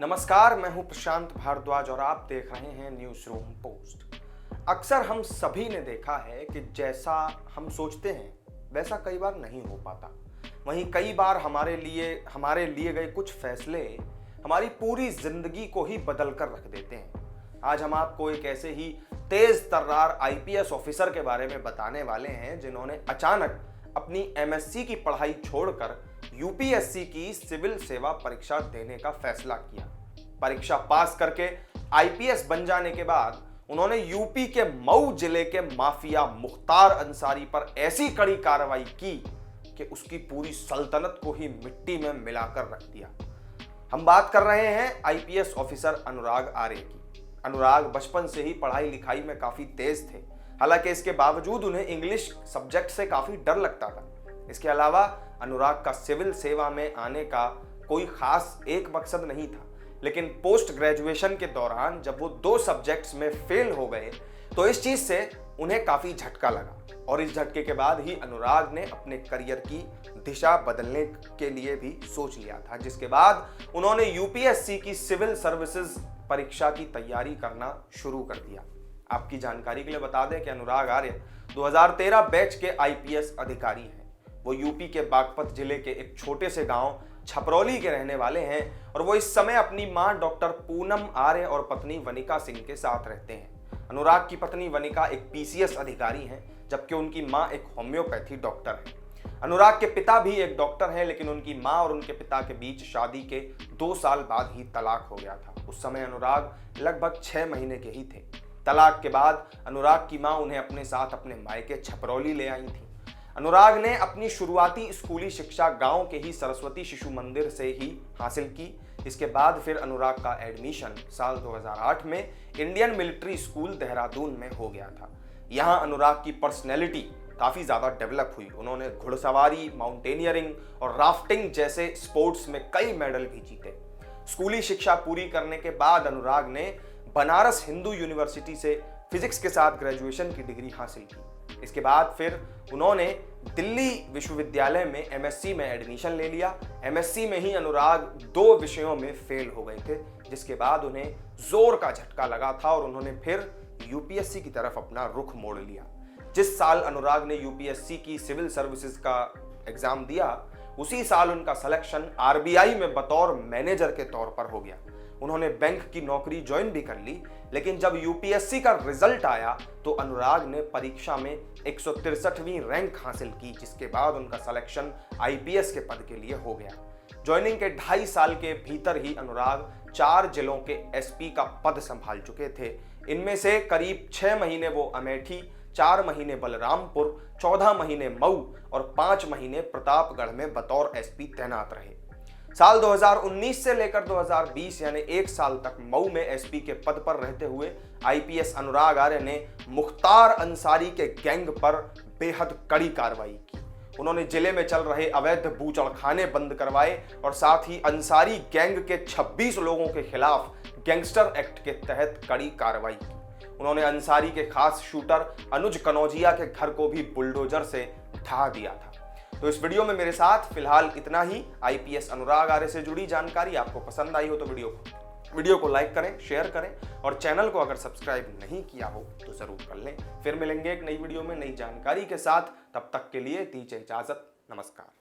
नमस्कार, मैं हूं प्रशांत भारद्वाज और आप देख रहे हैं न्यूज रूम पोस्ट। अक्सर हम सभी ने देखा है कि जैसा हम सोचते हैं वैसा कई बार नहीं हो पाता। वहीं कई बार हमारे लिए गए कुछ फैसले हमारी पूरी जिंदगी को ही बदल कर रख देते हैं। आज हम आपको एक ऐसे ही तेज तर्रार आईपीएस ऑफिसर के बारे में बताने वाले हैं जिन्होंने अचानक अपनी एमएससी की पढ़ाई छोड़कर यूपीएससी की सिविल सेवा परीक्षा देने का फैसला किया। परीक्षा पास करके आईपीएस बन जाने के बाद उन्होंने यूपी के मऊ जिले के माफिया मुख्तार अंसारी पर ऐसी कड़ी कार्रवाई की कि उसकी पूरी सल्तनत को ही मिट्टी में मिलाकर रख दिया। हम बात कर रहे हैं आईपीएस ऑफिसर अनुराग आर्य की। अनुराग बचपन से ही पढ़ाई लिखाई में काफी तेज थे। हालांकि इसके बावजूद उन्हें इंग्लिश सब्जेक्ट से काफी डर लगता था। इसके अलावा अनुराग का सिविल सेवा में आने का कोई खास एक मकसद नहीं था, लेकिन पोस्ट ग्रेजुएशन के दौरान जब वो 2 सब्जेक्ट्स में फेल हो गए तो इस चीज से उन्हें काफी झटका लगा और इस झटके के बाद ही अनुराग ने अपने करियर की दिशा बदलने के लिए भी सोच लिया था, जिसके बाद उन्होंने यूपीएससी की सिविल सर्विसेज परीक्षा की तैयारी करना शुरू कर दिया। आपकी जानकारी के लिए बता दें कि अनुराग आर्य 2013 बैच के आईपीएस अधिकारी हैं। वो यूपी के बागपत जिले के एक छोटे से गांव छपरौली के रहने वाले हैं और वो इस समय अपनी मां डॉक्टर पूनम आर्य और पत्नी वनिका सिंह के साथ रहते हैं। अनुराग की पत्नी वनिका एक पीसीएस अधिकारी हैं, जबकि उनकी मां एक होम्योपैथी डॉक्टर है। अनुराग के पिता भी एक डॉक्टर हैं, लेकिन उनकी मां और उनके पिता के बीच शादी के 2 साल बाद ही तलाक हो गया था। उस समय अनुराग लगभग 6 महीने के ही थे। तलाक के बाद अनुराग की मां उन्हें अपने साथ अपने मायके छपरौली ले आई थी। अनुराग ने अपनी शुरुआती स्कूली शिक्षा गांव के ही सरस्वती शिशु मंदिर से ही हासिल की। इसके बाद फिर अनुराग का एडमिशन साल 2008 में इंडियन मिलिट्री स्कूल देहरादून में हो गया था। यहां अनुराग की पर्सनैलिटी काफी ज्यादा डेवलप हुई। उन्होंने घुड़सवारी, माउंटेनियरिंग और राफ्टिंग जैसे स्पोर्ट्स में कई मेडल भी जीते। स्कूली शिक्षा पूरी करने के बाद अनुराग ने बनारस हिंदू यूनिवर्सिटी से फिजिक्स के साथ ग्रेजुएशन की डिग्री हासिल की। इसके बाद फिर उन्होंने दिल्ली विश्वविद्यालय में एमएससी में एडमिशन ले लिया। एमएससी में ही अनुराग 2 विषयों में फेल हो गए थे, जिसके बाद उन्हें जोर का झटका लगा था और उन्होंने फिर यूपीएससी की तरफ अपना रुख मोड़ लिया। जिस साल अनुराग ने यूपीएससी की सिविल सर्विसेज का एग्जाम दिया, उसी साल उनका सिलेक्शन आरबीआई में बतौर मैनेजर के तौर पर हो गया। उन्होंने बैंक की नौकरी ज्वाइन भी कर ली, लेकिन जब यूपीएससी का रिजल्ट आया तो अनुराग ने परीक्षा में 163वीं रैंक हासिल की, जिसके बाद उनका सिलेक्शन आईपीएस के पद के लिए हो गया। ज्वाइनिंग के 2.5 साल के भीतर ही अनुराग 4 जिलों के एसपी का पद संभाल चुके थे। इनमें से करीब 6 महीने वो अमेठी, 4 महीने बलरामपुर, 14 महीने मऊ और 5 महीने प्रतापगढ़ में बतौर एसपी तैनात रहे। साल 2019 से लेकर 2020 यानी 1 साल तक मऊ में एसपी के पद पर रहते हुए आईपीएस अनुराग आर्य ने मुख्तार अंसारी के गैंग पर बेहद कड़ी कार्रवाई की। उन्होंने जिले में चल रहे अवैध बूचड़खाने बंद करवाए और साथ ही अंसारी गैंग के 26 लोगों के खिलाफ गैंगस्टर एक्ट के तहत कड़ी कार्रवाई की। उन्होंने अंसारी के खास शूटर अनुज कनौजिया के घर को भी बुलडोजर से ढा दिया था। तो इस वीडियो में मेरे साथ फिलहाल इतना ही। आईपीएस अनुराग आर्य से जुड़ी जानकारी आपको पसंद आई हो तो वीडियो को लाइक करें, शेयर करें और चैनल को अगर सब्सक्राइब नहीं किया हो तो जरूर कर लें। फिर मिलेंगे एक नई वीडियो में नई जानकारी के साथ। तब तक के लिए दीजिए इजाजत। नमस्कार।